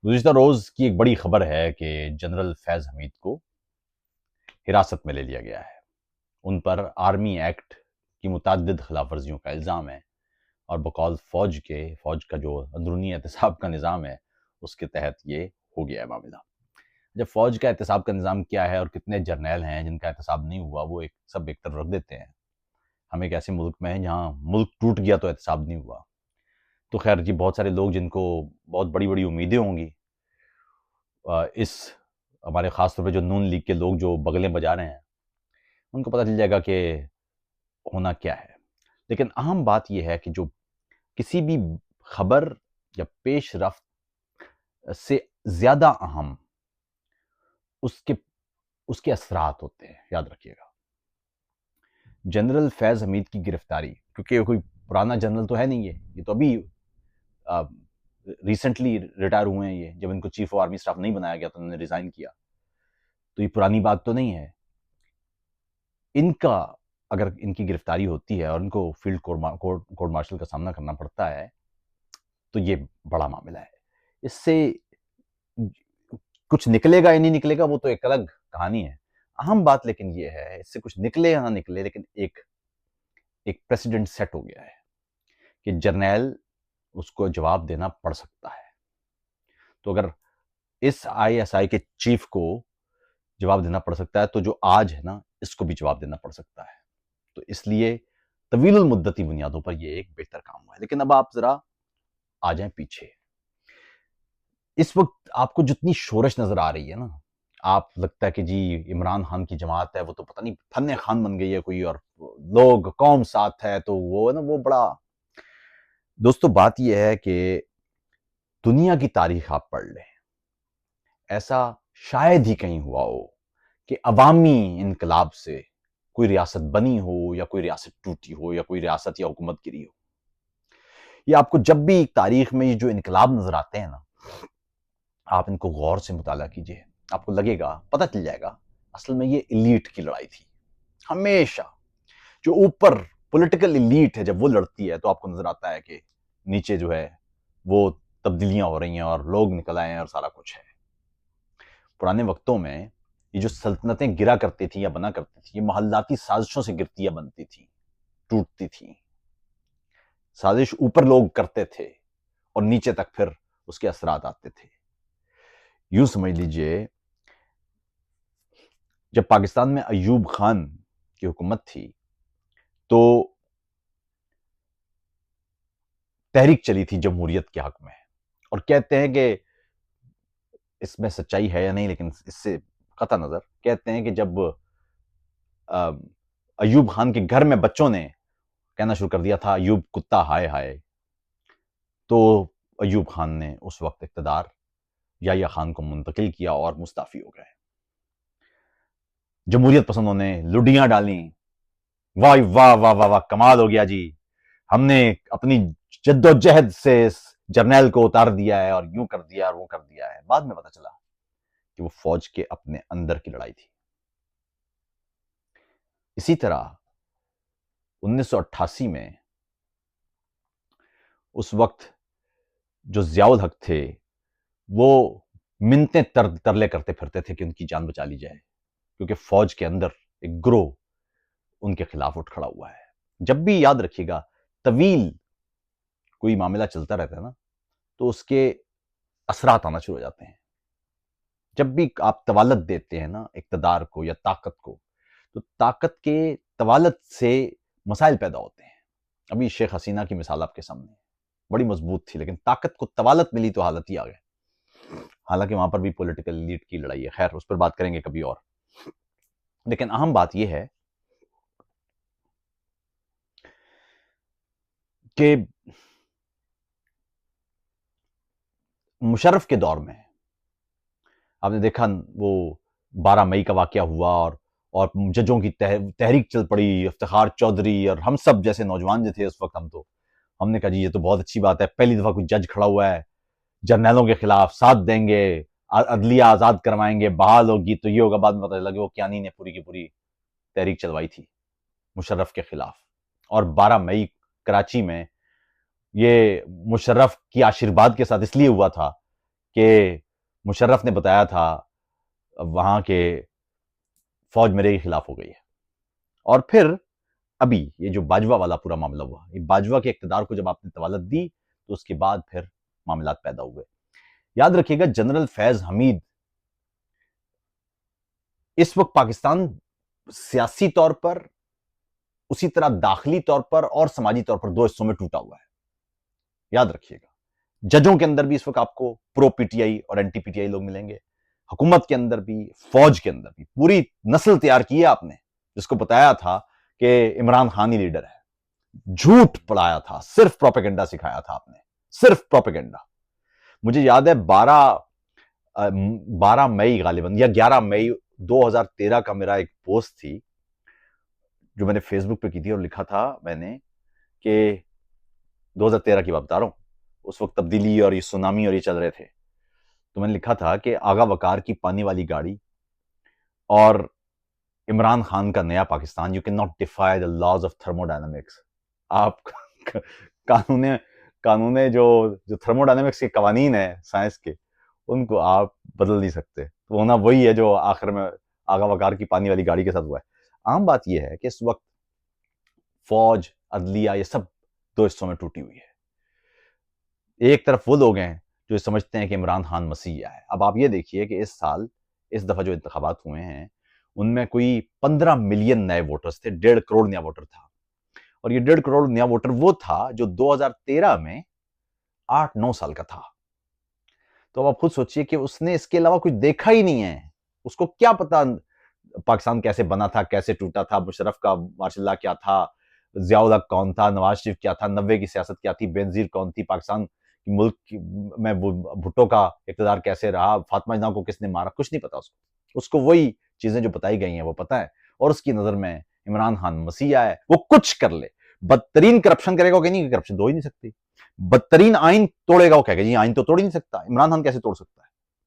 گزشتہ روز کی ایک بڑی خبر ہے کہ جنرل فیض حمید کو حراست میں لے لیا گیا ہے۔ ان پر آرمی ایکٹ کی متعدد خلاف ورزیوں کا الزام ہے اور بقول فوج کا جو اندرونی احتساب کا نظام ہے اس کے تحت یہ ہو گیا ہے معاملہ۔ جب فوج کا احتساب کا نظام کیا ہے اور کتنے جرنیل ہیں جن کا احتساب نہیں ہوا، وہ سب ایک طرف رکھ دیتے ہیں۔ ہم ایک ایسے ملک میں ہیں جہاں ملک ٹوٹ گیا تو احتساب نہیں ہوا۔ تو خیر جی، بہت سارے لوگ جن کو بہت بڑی بڑی امیدیں ہوں گی، اس ہمارے خاص طور پہ جو نون لیگ کے لوگ جو بغلیں بجا رہے ہیں، ان کو پتہ چل جائے گا کہ ہونا کیا ہے۔ لیکن اہم بات یہ ہے کہ جو کسی بھی خبر یا پیش رفت سے زیادہ اہم اس کے اثرات ہوتے ہیں، یاد رکھیے گا۔ جنرل فیض حمید کی گرفتاری، کیونکہ یہ کوئی پرانا جنرل تو ہے نہیں، یہ تو ابھی ریسنٹلی ریٹائر ہوئے ہیں۔ یہ جب ان کو چیف آف آرمی اسٹاف نہیں بنایا گیا تو انہوں نے ریزائن کیا، تو یہ پرانی بات تو نہیں ہے۔ ان کا اگر ان کی گرفتاری ہوتی ہے اور ان کو فیلڈ کورٹ مارشل کا سامنا کرنا پڑتا ہے تو یہ بڑا معاملہ ہے۔ اس سے کچھ نکلے گا یا نہیں نکلے گا وہ تو ایک الگ کہانی ہے۔ اہم بات لیکن یہ ہے، اس سے کچھ نکلے یا نہ نکلے، لیکن ایک پریسیڈنٹ سیٹ ہو گیا ہے کہ جرنیل اس کو جواب دینا پڑ سکتا ہے۔ تو اگر اس ISI کے چیف کو جواب دینا پڑ سکتا ہے تو جو آج ہے نا، اس کو بھی جواب دینا پڑ سکتا ہے۔ تو اس لیے طویل المدتی بنیادوں پر یہ ایک بہتر کام ہوا ہے۔ لیکن اب آپ ذرا آ جائیں پیچھے۔ اس وقت آپ کو جتنی شورش نظر آ رہی ہے نا، آپ لگتا ہے کہ جی عمران خان کی جماعت ہے، وہ تو پتہ نہیں فن خان بن گئی ہے کوئی، اور لوگ قوم ساتھ ہے، تو وہ نا وہ بڑا۔ دوستو بات یہ ہے کہ دنیا کی تاریخ آپ پڑھ لیں، ایسا شاید ہی کہیں ہوا ہو کہ عوامی انقلاب سے کوئی ریاست بنی ہو یا کوئی ریاست ٹوٹی ہو یا کوئی ریاست یا حکومت گری ہو۔ یہ آپ کو جب بھی تاریخ میں یہ جو انقلاب نظر آتے ہیں نا، آپ ان کو غور سے مطالعہ کیجئے، آپ کو لگے گا، پتہ چل جائے گا اصل میں یہ ایلیٹ کی لڑائی تھی۔ ہمیشہ جو اوپر پولیٹیکل ایلیٹ ہے جب وہ لڑتی ہے تو آپ کو نظر آتا ہے کہ نیچے جو ہے وہ تبدیلیاں ہو رہی ہیں اور لوگ نکل آئے ہیں اور سارا کچھ ہے۔ پرانے وقتوں میں یہ جو سلطنتیں گرا کرتی تھیں یا بنا کرتی تھیں، یہ محلاتی سازشوں سے گرتی یا بنتی تھیں، ٹوٹتی تھیں۔ سازش اوپر لوگ کرتے تھے اور نیچے تک پھر اس کے اثرات آتے تھے۔ یوں سمجھ لیجئے، جب پاکستان میں ایوب خان کی حکومت تھی تو تحریک چلی تھی جمہوریت کے حق میں، اور کہتے ہیں کہ اس میں سچائی ہے یا نہیں، لیکن اس سے قطع نظر کہتے ہیں کہ جب ایوب خان کے گھر میں بچوں نے کہنا شروع کر دیا تھا ایوب کتا ہائے ہائے، تو ایوب خان نے اس وقت اقتدار یحییٰ خان کو منتقل کیا اور مستعفی ہو گئے۔ جمہوریت پسندوں نے لڈیاں ڈالیں، واہ واہ واہ واہ واہ، کمال ہو گیا جی، ہم نے اپنی جد و جہد سے اس جرنیل کو اتار دیا ہے اور یوں کر دیا اور وہ کر دیا ہے۔ بعد میں پتہ چلا کہ وہ فوج کے اپنے اندر کی لڑائی تھی۔ اسی طرح 1988 میں اس وقت جو ضیاء الحق تھے وہ منتیں ترلے کرتے پھرتے تھے کہ ان کی جان بچا لی جائے، کیونکہ فوج کے اندر ایک گروہ ان کے خلاف اٹھ کھڑا ہوا ہے۔ جب بھی یاد رکھیے گا، طویل کوئی معاملہ چلتا رہتا ہے نا تو اس کے اثرات آنا شروع ہو جاتے ہیں۔ جب بھی آپ طوالت دیتے ہیں نا اقتدار کو یا طاقت کو، تو طاقت کے طوالت سے مسائل پیدا ہوتے ہیں۔ ابھی شیخ حسینہ کی مثال آپ کے سامنے بڑی مضبوط تھی، لیکن طاقت کو طوالت ملی تو حالت ہی آ گئے۔ حالانکہ وہاں پر بھی پولیٹیکل ایلیٹ کی لڑائی ہے، خیر اس پر بات کریں گے کبھی اور۔ لیکن اہم بات یہ ہے کہ مشرف کے دور میں آپ نے دیکھا وہ 12 مئی کا واقعہ ہوا اور ججوں کی تحریک چل پڑی، افتخار چودھری اور ہم سب جیسے نوجوان جو تھے اس وقت، ہم نے کہا جی یہ تو بہت اچھی بات ہے، پہلی دفعہ کوئی جج کھڑا ہوا ہے، جرنیلوں کے خلاف ساتھ دیں گے، عدلیہ آزاد کروائیں گے، بحال ہوگی تو یہ ہوگا۔ بعد میں پتہ چلا کہ وہ کیانی نے پوری کی پوری تحریک چلوائی تھی مشرف کے خلاف۔ اور 12 مئی کراچی میں یہ مشرف کی آشیرواد کے ساتھ اس لیے ہوا تھا کہ مشرف نے بتایا تھا وہاں کے فوج میرے خلاف ہو گئی ہے. اور پھر ابھی یہ جو باجوہ والا پورا معاملہ ہوا، یہ باجوہ کے اقتدار کو جب آپ نے طوالت دی تو اس کے بعد پھر معاملات پیدا ہوئے. یاد رکھیے گا جنرل فیض حمید اس وقت پاکستان سیاسی طور پر، اسی طرح داخلی طور پر اور سماجی طور پر دو حصوں میں ٹوٹا ہوا ہے. یاد رکھیے گا ججوں کے اندر بھی اس وقت آپ کو پرو پی ٹی آئی اور اینٹی پی ٹی آئی لوگ ملیں گے، حکومت کے اندر بھی، فوج کے اندر بھی. پوری نسل تیار کی ہے آپ نے جس کو بتایا تھا کہ عمران خان ہی لیڈر ہے. جھوٹ پڑھایا تھا، صرف پروپیگنڈا سکھایا تھا آپ نے، صرف پروپیگنڈا. مجھے یاد ہے 12 مئی غالباً یا 11 مئی 2013 کا میرا ایک پوسٹ تھی جو میں نے فیس بک پہ کی تھی، اور لکھا تھا میں نے کہ 2013 کی بات بتا رہا ہوں، اس وقت تبدیلی اور یہ سونامی اور یہ چل رہے تھے. تو میں نے لکھا تھا کہ آغا وقار کی پانی والی گاڑی اور عمران خان کا نیا Pakistan, you can not defy the laws of thermo dynamics. آپ قانون جو تھرمو ڈائنامکس کے قوانین ہیں سائنس کے، ان کو آپ بدل نہیں سکتے. تو ہونا وہی ہے جو آخر میں آغا وقار کی پانی والی گاڑی کے ساتھ ہوا ہے. عام بات یہ ہے کہ اس وقت فوج، عدلیہ، یہ سب دو حصوں میں ٹوٹی ہوئی ہے. ایک طرف وہ لوگ ہیں جو سمجھتے ہیں کہ عمران خان مسیح ہے. اب آپ یہ دیکھیے کہ اس سال، اس دفعہ جو انتخابات ہوئے ہیں ان میں کوئی 15 ملین نئے ووٹرز تھے، 1.5 کروڑ نیا ووٹر تھا. اور یہ 1.5 کروڑ نیا ووٹر وہ تھا جو 2013 میں 8-9 سال کا تھا. تو اب آپ خود سوچئے کہ اس نے اس کے علاوہ کچھ دیکھا ہی نہیں ہے. اس کو کیا پتا پاکستان کیسے بنا تھا، کیسے ٹوٹا تھا، مشرف کا ماشاء اللہ کیا تھا، ضیاء الحق کون تھا، نواز شریف کیا تھا، 90 کی سیاست کیا تھی، بینظیر کون تھی، پاکستان ملک میں بھٹو کا اقتدار کیسے رہا، فاطمہ جناح کو کس نے مارا، کچھ نہیں پتا اس کو. اس کو وہی چیزیں جو بتائی گئی ہیں وہ پتا ہے. اور اس کی نظر میں عمران خان مسیح ہے. وہ کچھ کر لے، بدترین کرپشن کرے گا، وہ کہ نہیں کہ کرپشن تو ہو ہی نہیں سکتی. بدترین آئین توڑے گا، وہ کہے گا جی آئین تو توڑ ہی نہیں سکتا. عمران خان کیسے توڑ سکتا ہے؟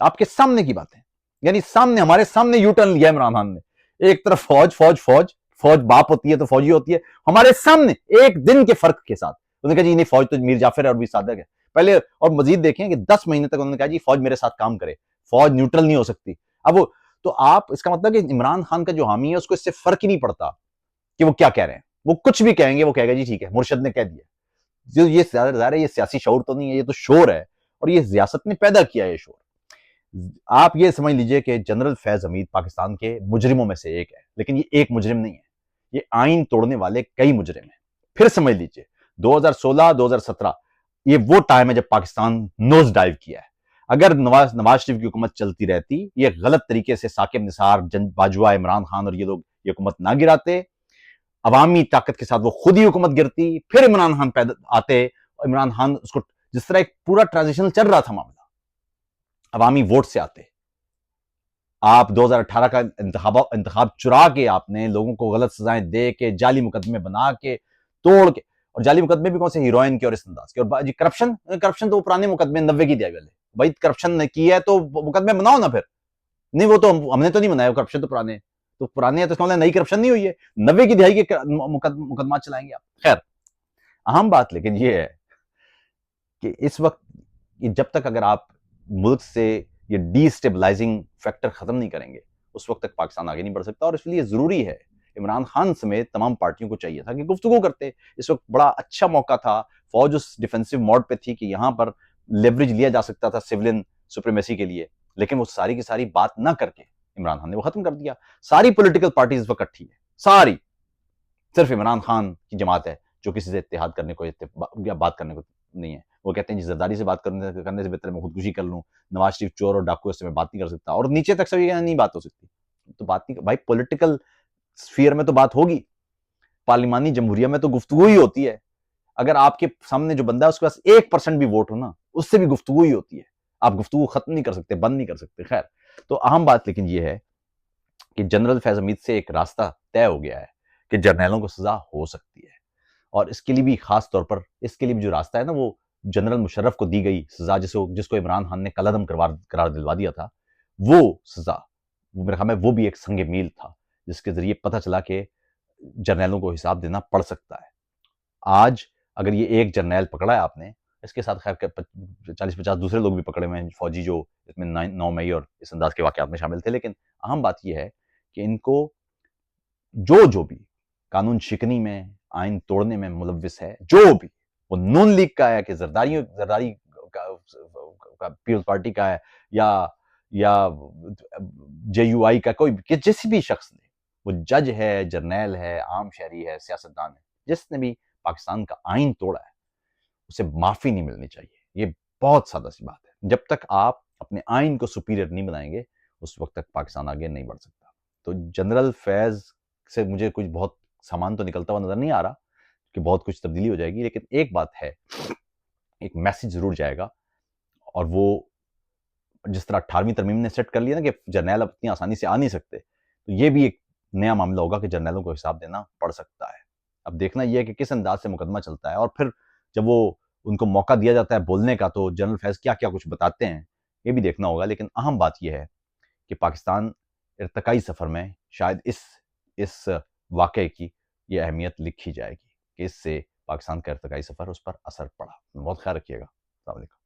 آپ کے سامنے کی بات ہے. یعنی سامنے، ہمارے سامنے یو ٹرن لیا عمران خان نے. ایک طرف فوج فوج فوج فوج باپ ہوتی ہے تو فوجی ہوتی ہے. ہمارے سامنے ایک دن کے فرق کے ساتھ انہوں نے کہا جی نہیں، فوج تو میر جعفر ہے اور بھی صادق ہے پہلے. اور مزید دیکھیں کہ 10 مہینے تک انہوں نے کہا جی فوج میرے ساتھ کام کرے، فوج نیوٹرل نہیں ہو سکتی. اب تو آپ اس کا مطلب کہ عمران خان کا جو حامی ہے اس کو اس سے فرق ہی نہیں پڑتا کہ وہ کیا کہہ رہے ہیں. وہ کچھ بھی کہیں گے، وہ کہے گا جی ٹھیک ہے مرشد نے کہہ دیا. جو یہ ظاہر ہے یہ سیاسی شعور تو نہیں ہے، یہ تو شور ہے، اور یہ ریاست نے پیدا کیا ہے یہ شور. آپ یہ سمجھ لیجئے کہ جنرل فیض حمید پاکستان کے مجرموں میں سے ایک ہے، لیکن یہ ایک مجرم نہیں ہے، یہ آئین توڑنے والے کئی مجرم ہیں. پھر سمجھ لیجئے 2016-2017 یہ وہ ٹائم ہے جب پاکستان نوز ڈائیو کیا ہے. اگر نواز شریف کی حکومت چلتی رہتی، یہ غلط طریقے سے ثاقب نثار، باجوہ، عمران خان اور یہ لوگ یہ حکومت نہ گراتے، عوامی طاقت کے ساتھ وہ خود ہی حکومت گرتی، پھر عمران خان پیدا آتے. عمران خان اس کو جس طرح ایک پورا ٹرانزیشن چل رہا تھا معاملہ، عوامی ووٹ سے آتے. آپ 2018 کا انتخاب چرا کے آپ نے لوگوں کو غلط سزائیں دے کے، جعلی مقدمے بنا کے، توڑ کے، اور جعلی مقدمے بھی کون سے، ہیروئن کے اور اس انداز کے. اور کرپشن تو پرانے مقدمے 90 کی دیا گئے. بھائی کرپشن نے کی ہے تو مقدمے بناؤ نا. پھر نہیں، وہ تو ہم نے تو نہیں بنایا، کرپشن تو پرانے ہیں تو اس کا مطلب نئی کرپشن نہیں ہوئی ہے. 90 کی دہائی کے مقدمات چلائیں گے آپ. خیر، اہم بات لیکن یہ ہے کہ اس وقت جب تک اگر آپ ملک سے یہ ڈی سٹیبلائزنگ فیکٹر ختم نہیں کریں گے، اس وقت تک پاکستان آگے نہیں بڑھ سکتا. اور اس لیے ضروری ہے، عمران خان سمیت تمام پارٹیوں کو چاہیے تھا کہ گفتگو کرتے. اس وقت بڑا اچھا موقع تھا، فوج اس ڈیفنسو موڈ پہ تھی کہ یہاں پر لیوریج لیا جا سکتا تھا سیولین سپریمیسی کے لیے، لیکن وہ ساری کی ساری بات نہ کر کے عمران خان نے وہ ختم کر دیا. ساری پولیٹیکل پارٹیز اس وقت اکٹھی ہے، ساری. صرف عمران خان کی جماعت ہے جو کسی سے اتحاد کرنے کو یا بات کرنے کو نہیں ہے. وہ کہتے ہیں جی زرداری سے بات کرنے سے بہتر میں خودکشی کر لوں، نواز شریف چور اور ڈاکو سے میں بات نہیں کر سکتا. اور نیچے تک سب یہ نہیں بات ہو سکتی. تو بات نہیں بھائی، پولیٹیکل سفیر میں تو بات ہوگی، پارلیمانی جمہوریہ میں تو گفتگو ہی ہوتی ہے. اگر آپ کے سامنے جو بندہ ہے اس کے پاس 1% بھی ووٹ ہو نا، اس سے بھی گفتگو ہی ہوتی ہے. آپ گفتگو ختم نہیں کر سکتے، بند نہیں کر سکتے. خیر، تو اہم بات لیکن یہ ہے کہ جنرل فیض حمید سے ایک راستہ طے ہو گیا ہے کہ جرنیلوں کو سزا ہو سکتی ہے. اور اس کے لیے بھی خاص طور پر اس کے لیے بھی جو راستہ ہے نا، وہ جنرل مشرف کو دی گئی سزا، جس کو عمران خان نے کالعدم قرار دلوا دیا تھا. وہ سزا میرے خیال میں وہ بھی ایک سنگ میل تھا جس کے ذریعے پتہ چلا کہ جرنیلوں کو حساب دینا پڑ سکتا ہے. آج اگر یہ ایک جرنیل پکڑا ہے آپ نے، اس کے ساتھ خیر 40-50 دوسرے لوگ بھی پکڑے ہوئے ہیں فوجی جو اس میں 9 مئی اور اس انداز کے واقعات میں شامل تھے، لیکن اہم بات یہ ہے کہ ان کو جو بھی قانون شکنی میں، آئین توڑنے میں ملوث ہے، جو بھی وہ نون لیگ کا ہے کہ زرداری پیپلز پارٹی کا ہے یا جے یو آئی کا، کوئی بھی جیسی بھی شخص نے، وہ جج ہے، جرنیل ہے، عام شہری ہے، سیاستدان ہے، جس نے بھی پاکستان کا آئین توڑا ہے اسے معافی نہیں ملنی چاہیے۔ یہ بہت سادہ سی بات ہے۔ جب تک آپ اپنے آئین کو سپیریئر نہیں بنائیں گے اس وقت تک پاکستان آگے نہیں بڑھ سکتا۔ تو جنرل فیض سے مجھے کچھ بہت سامان تو نکلتا ہوا نظر نہیں آ رہا کہ بہت کچھ تبدیلی ہو جائے گی، لیکن ایک بات ہے، ایک میسج ضرور جائے گا، اور وہ جس طرح 18ویں ترمیم نے سیٹ کر لیا نا کہ جرنیل اب اتنی آسانی سے آ نہیں سکتے، تو یہ بھی ایک نیا معاملہ ہوگا کہ جرنیلوں کو حساب دینا پڑ سکتا ہے۔ اب دیکھنا یہ ہے کہ کس انداز سے مقدمہ چلتا ہے، اور پھر جب وہ ان کو موقع دیا جاتا ہے بولنے کا تو جنرل فیض کیا کیا کچھ بتاتے ہیں یہ بھی دیکھنا ہوگا۔ لیکن اہم بات یہ ہے کہ پاکستان ارتقائی سفر میں شاید اس واقعے کی یہ اہمیت لکھی جائے گی کہ اس سے پاکستان کا ارتقائی سفر اس پر اثر پڑا۔ بہت خیال رکھیے گا۔ السلام علیکم۔